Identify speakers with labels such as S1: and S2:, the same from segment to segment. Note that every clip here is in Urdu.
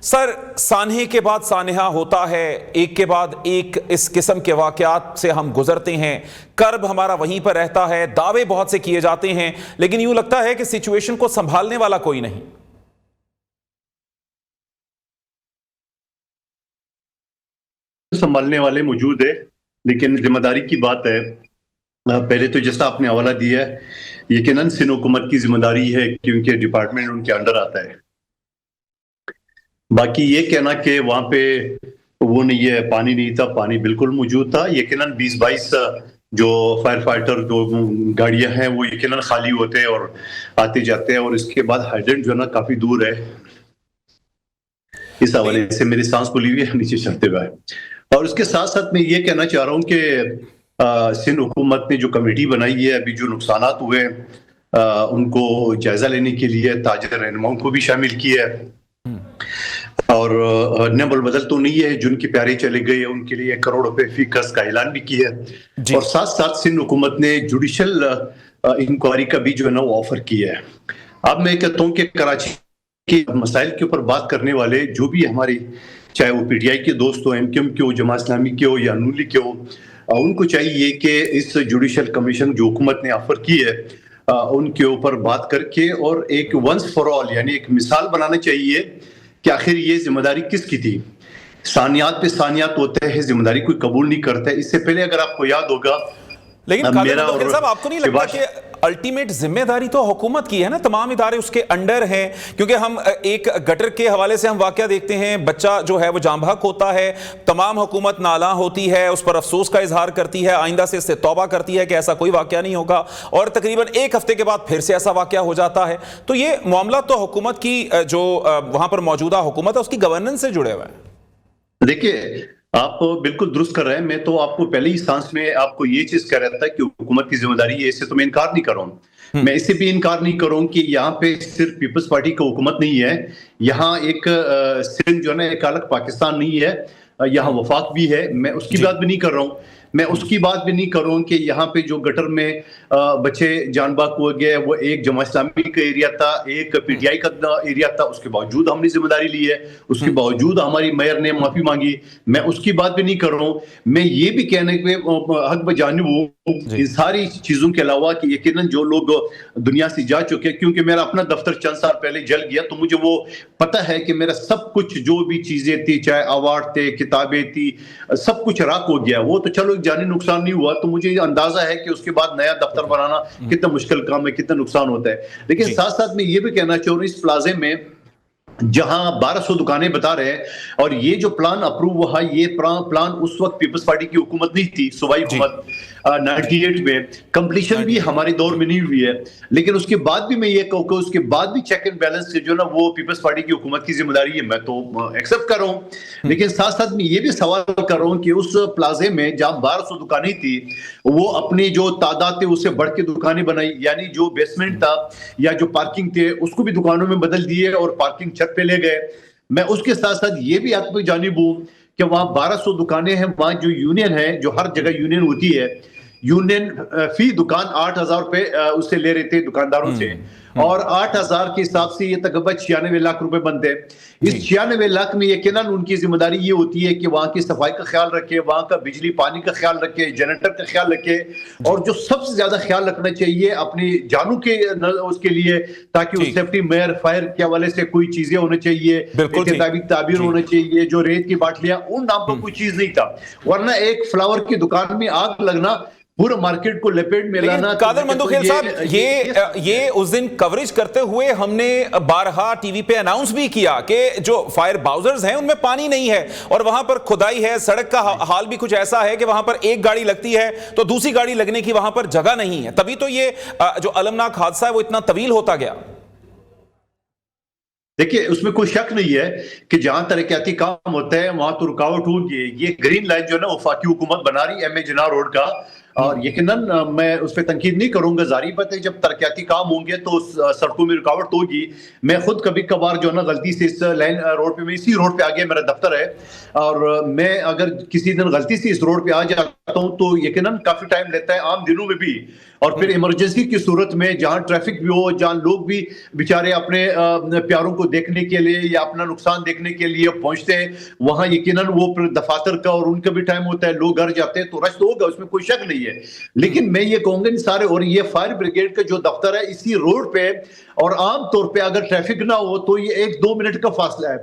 S1: سر، سانحے کے بعد سانحہ ہوتا ہے، ایک کے بعد ایک اس قسم کے واقعات سے ہم گزرتے ہیں، کرب ہمارا وہیں پر رہتا ہے، دعوے بہت سے کیے جاتے ہیں، لیکن یوں لگتا ہے کہ سچویشن کو سنبھالنے والا کوئی نہیں۔
S2: سنبھالنے والے موجود ہے، لیکن ذمہ داری کی بات ہے۔ پہلے تو جیسا آپ نے حوالہ دیا ہے، یقیناً سندھ حکومت کی ذمہ داری ہے کیونکہ ڈپارٹمنٹ ان کے انڈر آتا ہے۔ باقی یہ کہنا کہ وہاں پہ وہ نہیں ہے، پانی نہیں تھا، پانی بالکل موجود تھا۔ یقیناً 20-22 جو فائر فائٹر جو گاڑیاں ہیں وہ یقیناً خالی ہوتے ہیں اور آتے جاتے ہیں، اور اس کے بعد ہائیڈرنٹ جو ہے نا کافی دور ہے۔ اس حوالے سے میری سانس پھولی ہوئی ہے نیچے چلتے ہوئے۔ اور اس کے ساتھ ساتھ میں یہ کہنا چاہ رہا ہوں کہ سندھ حکومت نے جو کمیٹی بنائی ہے، ابھی جو نقصانات ہوئے ان کو جائزہ لینے کے لیے تاجر رہنماؤں کو بھی شامل کیا ہے، اور نیم البدل تو نہیں ہے، جن کے پیارے چلے گئے ان کے لیے 1 کروڑ روپے فی کس کا اعلان بھی کیا ہے، اور ساتھ ساتھ سندھ حکومت نے جوڈیشل انکوائری کا بھی جو ہے نا وہ آفر کیا ہے۔ اب میں کہتا ہوں کہ کراچی کے مسائل کے اوپر بات کرنے والے جو بھی ہماری، چاہے وہ پی ٹی آئی کے دوست ہو، ایم کیو ایم کے ہو، جماعت اسلامی کے ہو یا نون لیگ کے ہو، ان کو چاہیے کہ اس جوڈیشل کمیشن جو حکومت نے آفر کی ہے ان کے اوپر بات کر کے اور ایک ونس فار آل یعنی ایک مثال بنانا چاہیے کہ آخر یہ ذمہ داری کس کی تھی۔ ثانیات پہ ثانیات ہوتے ہیں، ذمہ داری کوئی قبول نہیں کرتا ہے۔ اس سے پہلے اگر آپ کو یاد ہوگا،
S1: لیکن قادر مدوخیل صاحب، آپ کو نہیں لگتا کہ الٹیمیٹ ذمہ داری تو حکومت کی ہے نا؟ تمام ادارے اس کے انڈر ہیں، کیونکہ ہم ایک گٹر کے حوالے سے ہم واقعہ دیکھتے ہیں، بچہ جو ہے وہ جاں بحق ہوتا ہے، تمام حکومت نالاں ہوتی ہے، اس پر افسوس کا اظہار کرتی ہے، آئندہ سے اس سے توبہ کرتی ہے کہ ایسا کوئی واقعہ نہیں ہوگا، اور تقریباً 1 ہفتے کے بعد پھر سے ایسا واقعہ ہو جاتا ہے۔ تو یہ معاملہ تو حکومت کی جو وہاں پر موجودہ حکومت ہے اس کی گورننس سے جڑے ہوئے ہیں۔
S2: دیکھیے، آپ بالکل درست کر رہے ہیں۔ میں تو آپ کو پہلے ہی سانس میں آپ کو یہ چیز کہہ رہا تھا کہ حکومت کی ذمہ داری ہے، اس سے تو میں انکار نہیں کر رہا ہوں۔ میں اس سے بھی انکار نہیں کر رہا ہوں کہ یہاں پہ صرف پیپلز پارٹی کا حکومت نہیں ہے، یہاں ایک سندھ جو ہے نا ایک الگ پاکستان نہیں ہے، یہاں وفاق بھی ہے۔ میں اس کی بات بھی نہیں کر رہا ہوں۔ میں اس کی بات بھی نہیں کر رہا ہوں کہ یہاں پہ جو گٹر میں بچے جان باک ہو گئے وہ ایک جماعت اسلامی کا ایریا تھا، ایک پی ٹی آئی کا ایریا تھا، اس کے باوجود ہم نے ذمہ داری لی ہے، اس کے باوجود ہماری میئر نے معافی مانگی۔ میں اس کی بات بھی نہیں کر رہا ہوں۔ میں یہ بھی کہنے کے حق بجانب ہوں ان ساری چیزوں کے علاوہ کہ یقیناً جو لوگ دنیا سے جا چکے، کیونکہ میرا اپنا دفتر چند سال پہلے جل گیا تو مجھے وہ پتہ ہے کہ میرا سب کچھ جو بھی چیزیں تھی، چاہے ایوارڈ تھے، کتابیں تھی، سب کچھ راکھ ہو گیا۔ وہ تو چلو ایک جانی نقصان نہیں ہوا، تو مجھے اندازہ ہے کہ اس کے بعد نیا دفتر بنانا کتنا مشکل کام ہے، کتنا نقصان ہوتا ہے۔ لیکن ساتھ ساتھ میں یہ بھی کہنا چاہوں اس پلازے میں جہاں 1200 دکانیں بتا رہے ہیں، اور یہ جو پلان اپروو ہوا، یہ پلان اس وقت پیپلز پارٹی کی حکومت نہیں تھی، صوبائی حکومت 98 میں، کمپلیشن بھی ہمارے دور میں نہیں ہوئی ہے، لیکن اس کے بعد بھی میں یہ کہوں کہ اس کے بعد بھی چیک اینڈ بیلنس جو نا وہ پیپلز پارٹی کی حکومت کی ذمہ داری ہے، میں تو ایکسپٹ کر رہا ہوں۔ لیکن ساتھ ساتھ میں یہ بھی سوال کر رہا ہوں کہ اس پلازے میں جہاں 1200 دکانیں تھی، وہ اپنی جو تعداد تھے اس سے بڑھ کے دکانیں بنائی، یعنی جو بیسمنٹ تھا یا جو پارکنگ تھے اس کو بھی دکانوں میں بدل دیے اور پارکنگ چھت پہ لے گئے۔ میں اس کے ساتھ ساتھ یہ بھی آپ کو جانب ہوں کہ وہاں 1200 دکانیں ہیں، وہاں جو یونین ہے، جو ہر جگہ یونین ہوتی ہے، یونین فی دکان 8000 روپے اس سے لے رہے تھے دکانداروں سے، اور 8000 کے حساب سے یہ تقریباً 96 لاکھ روپے بنتے ہیں۔ اس 96 لاکھ میں یقیناً ان کی ذمہ داری یہ ہوتی ہے کہ وہاں کی صفائی کا خیال رکھے، وہاں کا بجلی پانی کا خیال رکھے، جنریٹر کا خیال رکھے، اور جو سب سے زیادہ خیال رکھنا چاہیے اپنی جانوں کے اس کے لیے، تاکہ اس سیفٹی میئر فائر کے حوالے سے کوئی چیزیں ہونا چاہیے، تعبیر ہونا چاہیے، جو ریت کی باٹلیاں، ان نام پر کوئی چیز نہیں تھا، ورنہ ایک فلاور کی دکان میں آگ لگنا، پورا مارکیٹ کو لپیٹ میں لانا۔
S1: قادر مندوخیل صاحب، یہ اس دن کوریج کرتے ہوئے ہم نے بارہا ٹی وی پہ اناؤنس بھی کیا کہ جو فائر باؤزرز ہیں ان میں پانی نہیں ہے، اور وہاں پر کھدائی ہے، سڑک کا حال بھی کچھ ایسا ہے کہ وہاں پر ایک گاڑی لگتی ہے تو دوسری گاڑی لگنے کی وہاں پر جگہ نہیں ہے، تبھی تو یہ جو المناک حادثہ ہے وہ اتنا طویل ہوتا گیا۔
S2: دیکھیے، اس میں کوئی شک نہیں ہے کہ جہاں ترقیاتی کام ہوتا ہے وہاں تو رکاوٹ ہوگی۔ یہ گرین لائن جو ہے نا وفاقی حکومت بنا رہی ہے ایم اے جناح روڈ کا، اور یقیناً میں اس پہ تنقید نہیں کروں گا. ظاہری بات ہے جب ترقیاتی کام ہوں گے تو سڑکوں میں رکاوٹ ہوگی. میں خود کبھی کبھار جو ہے نا غلطی سے اس لائن روڈ پہ، میں اسی روڈ پہ آ گیا، میرا دفتر ہے، اور میں اگر کسی دن غلطی سے اس روڈ پہ آ جاتا ہوں تو یقیناً کافی ٹائم لیتا ہے، عام دنوں میں بھی. اور پھر ایمرجنسی کی صورت میں جہاں ٹریفک بھی ہو، جہاں لوگ بھی بیچارے اپنے پیاروں کو دیکھنے کے لیے یا اپنا نقصان دیکھنے کے لیے پہنچتے ہیں، وہاں یقیناً وہ پھر دفاتر کا اور ان کا بھی ٹائم ہوتا ہے، لوگ گھر جاتے ہیں تو رش تو ہوگا، اس میں کوئی شک نہیں ہے. لیکن میں یہ کہوں گا ان سارے، اور یہ فائر بریگیڈ کا جو دفتر ہے اسی روڈ پہ، اور عام طور پہ اگر ٹریفک نہ ہو تو یہ 1-2 منٹ کا فاصلہ ہے.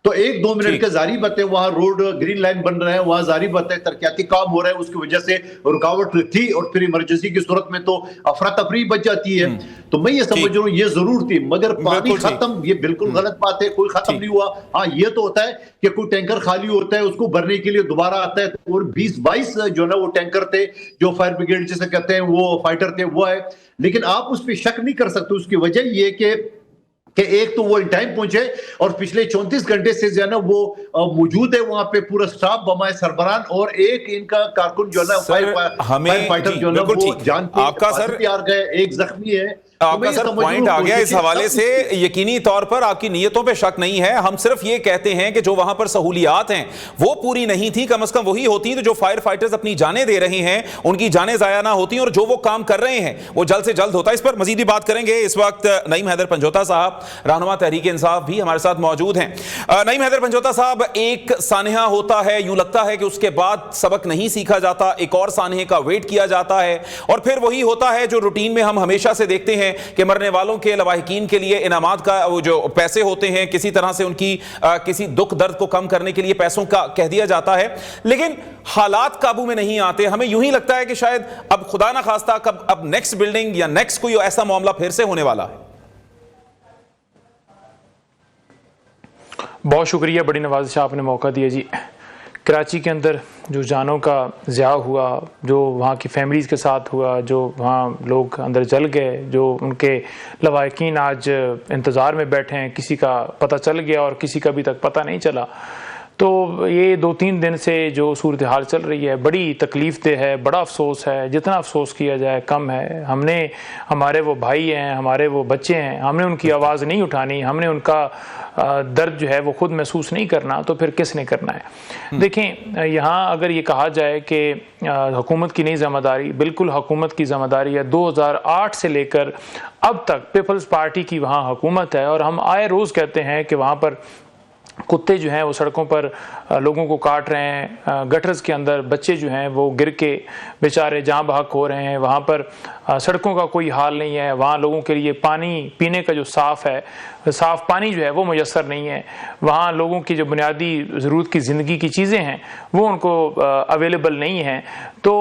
S2: تو 1-2 منٹ کا ظاہری بات ہے، وہاں روڈ گرین لائن بن رہا ہے، وہاں ظاہری بات ہے ترقیاتی کام ہو رہا ہے، اس کی وجہ سے رکاوٹ تھی، اور پھر ایمرجنسی کی صورت میں تو افراتفری بچ جاتی ہے. تو میں یہ سمجھ رہا ہوں یہ ضرور تھی، مگر پانی ختم، یہ بالکل غلط بات ہے، کوئی ختم نہیں ہوا. ہاں یہ تو ہوتا ہے کہ کوئی ٹینکر خالی ہوتا ہے، اس کو بھرنے کے لیے دوبارہ آتا ہے، اور 20-22 جو نا وہ ٹینکر تھے جو فائر بریگیڈ جسے کہتے ہیں، وہ فائٹر تھے، وہ ہے. لیکن آپ اس پہ شک نہیں کر سکتے، اس کی وجہ یہ کہ ایک تو وہ ان ٹائم پہنچے، اور پچھلے 34 گھنٹے سے جو ہے نا وہ موجود ہے وہاں پہ، پورا سٹاف بمائے سربراہ، اور ایک ان کا کارکن جو ہے نا فائر فائٹر جو ہے نا وہ جان کے آر گئے، ایک زخمی ہے.
S1: آپ کا سر پوائنٹ آ گیا اس حوالے سے. یقینی طور پر آپ کی نیتوں پہ شک نہیں ہے، ہم صرف یہ کہتے ہیں کہ جو وہاں پر سہولیات ہیں وہ پوری نہیں تھی، کم از کم وہی ہوتی تو جو فائر فائٹرز اپنی جانیں دے رہے ہیں ان کی جانیں ضائع نہ ہوتی، اور جو وہ کام کر رہے ہیں وہ جلد سے جلد ہوتا. اس پر مزید بات کریں گے. اس وقت نعیم حیدر پنجوتا صاحب، رہنما تحریک انصاف، بھی ہمارے ساتھ موجود ہیں. نعیم حیدر پنجوتا صاحب، ایک سانحہ ہوتا ہے، یوں لگتا ہے کہ اس کے بعد سبق نہیں سیکھا جاتا، ایک اور سانحے کا ویٹ کیا جاتا ہے، اور پھر وہی ہوتا ہے جو روٹین میں ہم ہمیشہ سے دیکھتے ہیں کہ مرنے والوں کے لواحقین کے لیے انعامات کا وہ جو پیسے ہوتے ہیں، کسی طرح سے ان کی کسی دکھ درد کو کم کرنے کے لیے پیسوں کا کہہ دیا جاتا ہے، لیکن حالات قابو میں نہیں آتے. ہمیں یوں ہی لگتا ہے کہ شاید اب خدا نہ خواستہ اب نیکسٹ بلڈنگ یا نیکسٹ کوئی ایسا معاملہ پھر سے ہونے والا ہے.
S3: بہت شکریہ، بڑی نوازش آپ نے موقع دیا جی. کراچی کے اندر جو جانوں کا ضیاع ہوا، جو وہاں کی فیملیز کے ساتھ ہوا، جو وہاں لوگ اندر جل گئے، جو ان کے لواحقین آج انتظار میں بیٹھے ہیں، کسی کا پتہ چل گیا اور کسی کا ابھی تک پتہ نہیں چلا. تو یہ 2-3 دن سے جو صورتحال چل رہی ہے بڑی تکلیف دہ ہے، بڑا افسوس ہے. جتنا افسوس کیا جائے کم ہے. ہم نے، ہمارے وہ بھائی ہیں، ہمارے وہ بچے ہیں، ہم نے ان کی آواز نہیں اٹھانی، ہم نے ان کا درد جو ہے وہ خود محسوس نہیں کرنا، تو پھر کس نے کرنا ہے؟ دیکھیں، یہاں اگر یہ کہا جائے کہ حکومت کی نہیں ذمہ داری، بالکل حکومت کی ذمہ داری ہے. 2008 سے لے کر اب تک پیپلز پارٹی کی وہاں حکومت ہے، اور ہم آئے روز کہتے ہیں کہ وہاں پر کتے جو ہیں وہ سڑکوں پر لوگوں کو کاٹ رہے ہیں، گٹرز کے اندر بچے جو ہیں وہ گر کے بیچارے جاں بحق ہو رہے ہیں، وہاں پر سڑکوں کا کوئی حال نہیں ہے، وہاں لوگوں کے لیے پانی پینے کا جو صاف پانی جو ہے وہ میسر نہیں ہے، وہاں لوگوں کی جو بنیادی ضرورت کی زندگی کی چیزیں ہیں وہ ان کو اویلیبل نہیں ہیں. تو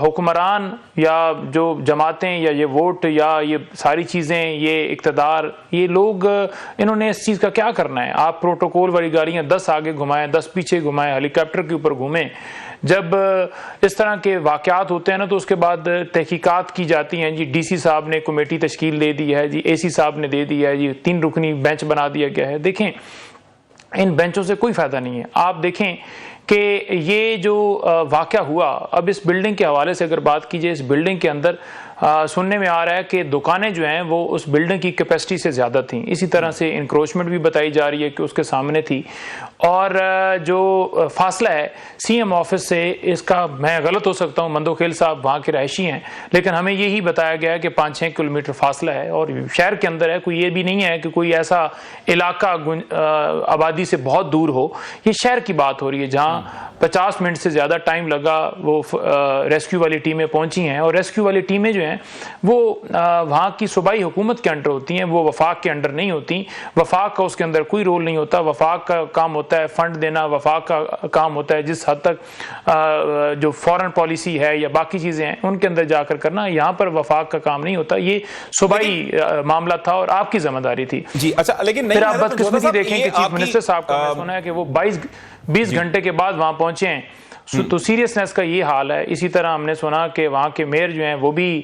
S3: حکمران یا جو جماعتیں یا یہ ووٹ یا یہ ساری چیزیں، یہ اقتدار، یہ لوگ انہوں نے اس چیز کا کیا کرنا ہے؟ آپ پروٹوکول والی گاڑیاں 10 آگے گھمائیں، 10 پیچھے گھمائیں، ہیلی کاپٹر کے اوپر گھومیں. جب اس طرح کے واقعات ہوتے ہیں نا تو اس کے بعد تحقیقات کی جاتی ہیں. جی ڈی سی صاحب نے کمیٹی تشکیل دے دی ہے، جی اے سی صاحب نے دے دی ہے، جی 3 رکنی بینچ بنا دیا گیا ہے. دیکھیں، ان بینچوں سے کوئی فائدہ نہیں ہے. آپ دیکھیں کہ یہ جو واقعہ ہوا، اب اس بلڈنگ کے حوالے سے اگر بات کی جائے، اس بلڈنگ کے اندر سننے میں آ رہا ہے کہ دکانیں جو ہیں وہ اس بلڈنگ کی کیپیسٹی سے زیادہ تھیں. اسی طرح سے انکروچمنٹ بھی بتائی جا رہی ہے کہ اس کے سامنے تھی. اور جو فاصلہ ہے سی ایم آفس سے، اس کا میں غلط ہو سکتا ہوں، مندوخیل صاحب وہاں کے رہائشی ہیں، لیکن ہمیں یہی بتایا گیا ہے کہ 5-6 کلومیٹر فاصلہ ہے، اور شہر کے اندر ہے. کوئی یہ بھی نہیں ہے کہ کوئی ایسا علاقہ آبادی سے بہت دور ہو. یہ شہر کی بات ہو رہی ہے جہاں 50 منٹ سے زیادہ ٹائم لگا. وہ ریسکیو والی ٹیمیں پہنچی ہیں، اور ریسکیو والی ٹیمیں جو ہیں وہ وہاں کی صوبائی حکومت کے انڈر ہوتی ہیں، وہ وفاق کے انڈر نہیں ہوتی. وفاق کا اس کے اندر کوئی رول نہیں ہوتا. وفاق کا کام ہوتا ہے فنڈ دینا، وفاق کا کام ہوتا ہے جس حد تک جو فورن پالیسی ہے یا باقی چیزیں ہیں ان کے اندر جا کر کرنا. یہاں پر وفاق کا کام نہیں ہوتا. یہ صوبائی معاملہ تھا اور آپ کی ذمہ داری تھی.
S1: جی اچھا، لیکن
S3: پھر آپ بدقسمتی دیکھیں کہ چیف منسٹر صاحب کا میں سنا ہے کہ وہ 20 گھنٹے کے بعد وہاں پہنچے ہیں. تو سیریسنس کا یہ حال ہے. اسی طرح ہم نے سنا کہ وہاں کے میئر جو ہیں وہ بھی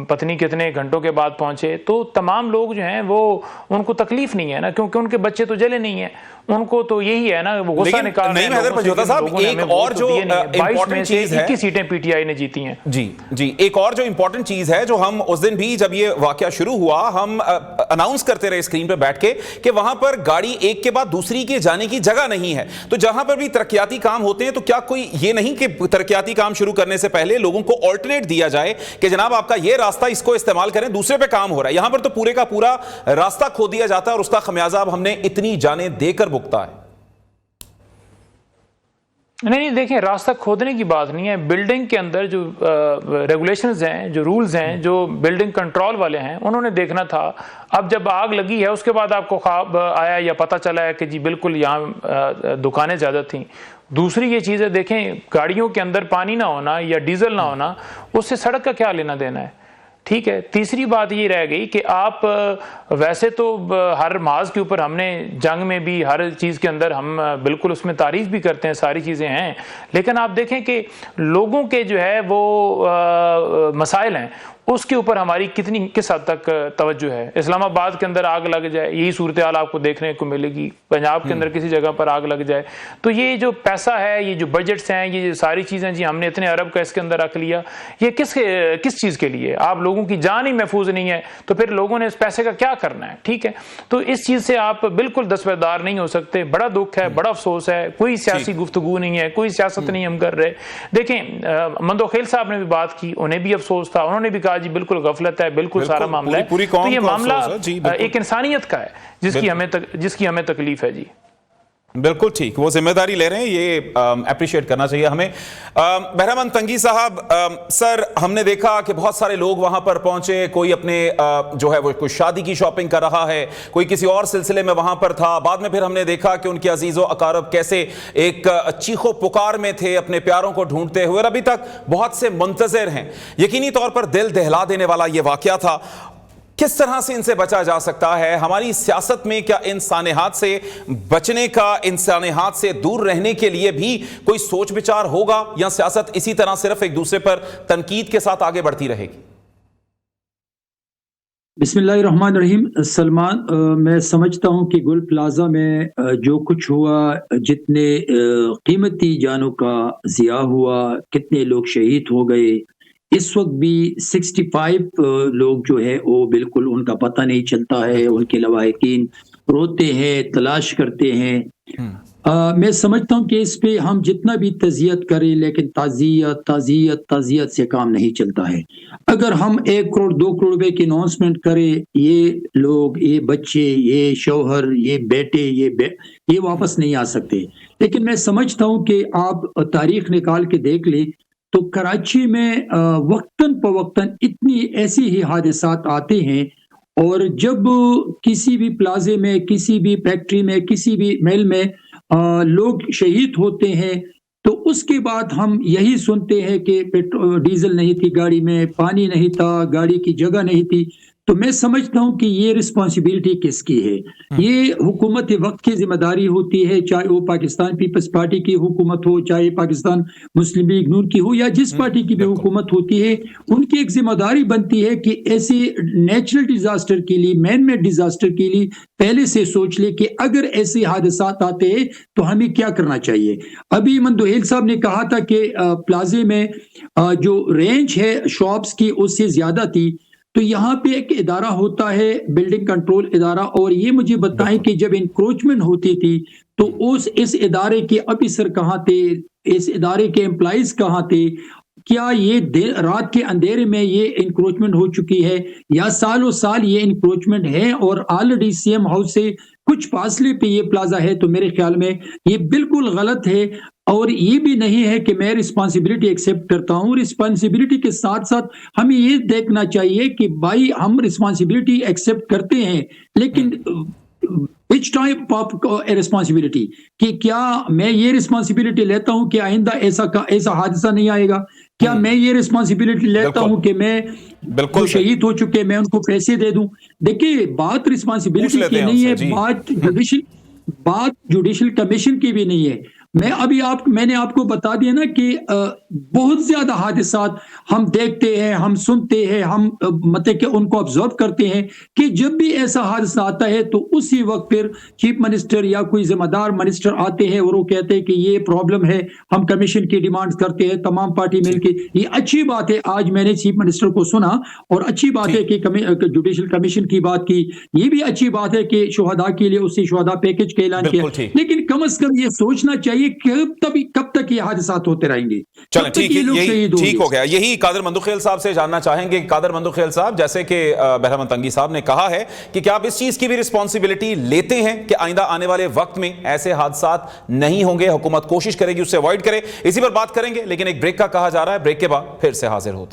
S3: پتنی کتنے گھنٹوں کے بعد پہنچے. تو تمام لوگ جو ہیں وہ ان کو تکلیف نہیں ہے نا، کیونکہ ان کے بچے تو جلے نہیں ہیں. ان کو تو یہی ہے نا, وہ غصہ نکال رہے ہیں.
S1: نہیں حیدر پنجوتا صاحب, ایک اور جو امپورٹنٹ چیز ہے,
S3: 21 سیٹیں پی ٹی آئی نے جیتی ہیں.
S1: جی ایک اور جو امپورٹنٹ چیز ہے, جو ہم اس دن بھی جب یہ واقعہ شروع ہوا ہم اناؤنس کرتے رہے اسکرین پہ بیٹھ کے کہ وہاں پر گاڑی ایک کے بعد دوسری کے جانے کی جگہ نہیں ہے. تو جہاں پر بھی ترقیاتی کام ہوتے ہیں تو کیا کوئی یہ نہیں کہ ترقیاتی کام شروع کرنے سے پہلے لوگوں کو آلٹرنیٹ دیا جائے کہ جناب آپ کا یہ راستہ, اس کو استعمال کریں, دوسرے پہ کام ہو رہا ہے. یہاں پر تو پورے کا پورا راستہ کھو دیا جاتا ہے اور اس کا خمیازہ اب ہم نے اتنی جانیں دے کر بھگتا ہے.
S3: نہیں دیکھیں, راستہ کھودنے کی بات نہیں ہے. بلڈنگ کے اندر جو ریگولیشنز ہیں, جو رولز ہیں, جو بلڈنگ کنٹرول والے ہیں, انہوں نے دیکھنا تھا. اب جب آگ لگی ہے اس کے بعد آپ کو خواب آیا یا پتہ چلا ہے کہ جی بالکل یہاں دکانیں زیادہ تھیں. دوسری یہ چیز ہے, دیکھیں گاڑیوں کے اندر پانی نہ ہونا یا ڈیزل نہ ہونا, اس سے سڑک کا کیا لینا دینا ہے. ٹھیک ہے. تیسری بات یہ رہ گئی کہ آپ ویسے تو ہر محاذ کے اوپر ہم نے جنگ میں بھی ہر چیز کے اندر ہم بالکل اس میں تعریف بھی کرتے ہیں, ساری چیزیں ہیں, لیکن آپ دیکھیں کہ لوگوں کے جو ہے وہ مسائل ہیں اس کے اوپر ہماری کس حد تک توجہ ہے. اسلام آباد کے اندر آگ لگ جائے, یہی صورتحال آپ کو دیکھنے کو ملے گی. پنجاب کے اندر کسی جگہ پر آگ لگ جائے تو یہ جو پیسہ ہے, یہ جو بجٹس ہیں, یہ ساری چیزیں جی ہم نے اتنے ارب کا اس کے اندر رکھ لیا, یہ کس چیز کے لیے؟ آپ لوگوں کی جان ہی محفوظ نہیں ہے تو پھر لوگوں نے اس پیسے کا کیا کرنا ہے. ٹھیک ہے, تو اس چیز سے آپ بالکل دستبردار نہیں ہو سکتے. بڑا دکھ ہے, بڑا افسوس ہے, کوئی سیاسی گفتگو نہیں ہے, کوئی سیاست نہیں ہم کر رہے. دیکھیں مندوخیل صاحب نے بھی بات کی, انہیں بھی افسوس تھا, انہوں نے بھی کہا جی بالکل غفلت ہے, بالکل سارا معاملہ ہے. تو یہ معاملہ ایک انسانیت کا ہے جس کی ہمیں تکلیف ہے. جی
S1: بالکل ٹھیک, وہ ذمہ داری لے رہے ہیں, یہ اپریشیٹ کرنا چاہیے ہمیں. بہرامند تنگی صاحب, سر ہم نے دیکھا کہ بہت سارے لوگ وہاں پر پہنچے, کوئی اپنے جو ہے وہ کوئی شادی کی شاپنگ کر رہا ہے, کوئی کسی اور سلسلے میں وہاں پر تھا. بعد میں پھر ہم نے دیکھا کہ ان کے عزیز و اقارب کیسے ایک چیخو پکار میں تھے اپنے پیاروں کو ڈھونڈتے ہوئے, اور ابھی تک بہت سے منتظر ہیں. یقینی طور پر دل دہلا دینے والا یہ واقعہ تھا. کس طرح سے ان سے بچا جا سکتا ہے؟ ہماری سیاست میں کیا ان سانحات سے بچنے کا, ان سانحات سے دور رہنے کے لیے بھی کوئی سوچ بچار ہوگا, یا سیاست اسی طرح صرف ایک دوسرے پر تنقید کے ساتھ آگے بڑھتی رہے گی؟
S4: بسم اللہ الرحمن الرحیم. سلمان, میں سمجھتا ہوں کہ گل پلازا میں جو کچھ ہوا, جتنے قیمتی جانوں کا ضیاع ہوا, کتنے لوگ شہید ہو گئے, اس وقت بھی 65 لوگ جو ہے وہ بالکل ان کا پتہ نہیں چلتا ہے. ان کے لواحقین روتے ہیں, تلاش کرتے ہیں. میں سمجھتا ہوں کہ اس پہ ہم جتنا بھی تعزیت کریں, لیکن تعزیت سے کام نہیں چلتا ہے. اگر ہم 1 کروڑ 2 کروڑ روپے کی اناؤنسمنٹ کریں, یہ لوگ, یہ بچے, یہ شوہر, یہ بیٹے, یہ واپس نہیں آ سکتے. لیکن میں سمجھتا ہوں کہ آپ تاریخ نکال کے دیکھ لیں تو کراچی میں وقتاً فوقتاً اتنی ایسی ہی حادثات آتے ہیں, اور جب کسی بھی پلازے میں, کسی بھی فیکٹری میں, کسی بھی میل میں لوگ شہید ہوتے ہیں تو اس کے بعد ہم یہی سنتے ہیں کہ ڈیزل نہیں تھی گاڑی میں, پانی نہیں تھا, گاڑی کی جگہ نہیں تھی. تو میں سمجھتا ہوں کہ یہ رسپانسبلٹی کس کی ہے؟ یہ حکومت وقت کی ذمہ داری ہوتی ہے, چاہے وہ پاکستان پیپلز پارٹی کی حکومت ہو, چاہے پاکستان مسلم لیگ نون کی ہو, یا جس پارٹی کی بھی حکومت ہوتی ہے. ان کی ایک ذمہ داری بنتی ہے کہ ایسے نیچرل ڈیزاسٹر کے لیے, مین میڈ ڈیزاسٹر کے لیے پہلے سے سوچ لے کہ اگر ایسے حادثات آتے ہیں تو ہمیں کیا کرنا چاہیے. ابھی مندوہیل صاحب نے کہا تھا کہ پلازے میں جو رینج ہے شاپس کی اس سے زیادہ تھی. تو یہاں پہ ایک ادارہ ہوتا ہے, بلڈنگ کنٹرول ادارہ, اور یہ مجھے بتائیں کہ جب انکروچمنٹ ہوتی تھی تو اس ادارے کے آفیسر کہاں تھے, اس ادارے کے امپلائیز کہاں تھے؟ کیا یہ رات کے اندھیرے میں یہ انکروچمنٹ ہو چکی ہے, یا سالوں سال یہ انکروچمنٹ ہے اور آلریڈی سی ایم ہاؤس سے کچھ فاصلے پہ یہ پلازا ہے؟ تو میرے خیال میں یہ بالکل غلط ہے. اور یہ بھی نہیں ہے کہ میں رسپانسبلٹی ایکسیپٹ کرتا ہوں. رسپانسبلٹی کے ساتھ ساتھ ہمیں یہ دیکھنا چاہیے کہ بھائی ہم رسپانسبلٹی ایکسیپٹ کرتے ہیں, لیکن which type of responsibility, کہ کیا میں یہ رسپانسبلٹی لیتا ہوں کہ آئندہ ایسا حادثہ نہیں آئے گا؟ کیا میں یہ رسپانسبلٹی لیتا ہوں کہ میں جو شہید ہو چکے میں ان کو پیسے دے دوں؟ دیکھیے بات رسپانسبلٹی کی نہیں ہے, بات جوڈیشل کمیشن کی بھی نہیں ہے, میں نے آپ کو بتا دیا نا کہ بہت زیادہ حادثات ہم دیکھتے ہیں، ہم سنتے ہیں، ہم مطلب کہ ان کو آبزرو کرتے ہیں کہ جب بھی ایسا حادثہ آتا ہے تو اسی وقت پھر چیف منسٹر یا کوئی ذمہ دار منسٹر آتے ہیں اور وہ کہتے ہیں کہ یہ پرابلم ہے، ہم کمیشن کی ڈیمانڈ کرتے ہیں تمام پارٹی مل کے. یہ اچھی بات ہے. آج میں نے چیف منسٹر کو سنا اور اچھی بات ہے کہ جوڈیشل کمیشن کی بات کی. یہ بھی اچھی بات ہے کہ شہداء کے لیے اسی شہداء پیکج کا اعلان کیا. لیکن کم از کم یہ سوچنا چاہیے کہ کب تک یہ حادثات ہوتے رہیں گے.
S1: چلیں ٹھیک ہو گیا. یہی قادر مندوخیل صاحب سے جاننا چاہیں گے. قادر مندوخیل صاحب، جیسے کہ بہرام تنگی صاحب نے کہا ہے کہ کیا آپ اس چیز کی بھی رسپانسبلٹی لیتے ہیں کہ آئندہ آنے والے وقت میں ایسے حادثات نہیں ہوں گے، حکومت کوشش کرے گی اسے اوائڈ کرے؟ اسی پر بات کریں گے، لیکن ایک بریک کا کہا جا رہا ہے. بریک کے بعد پھر سے حاضر ہوتے ہیں.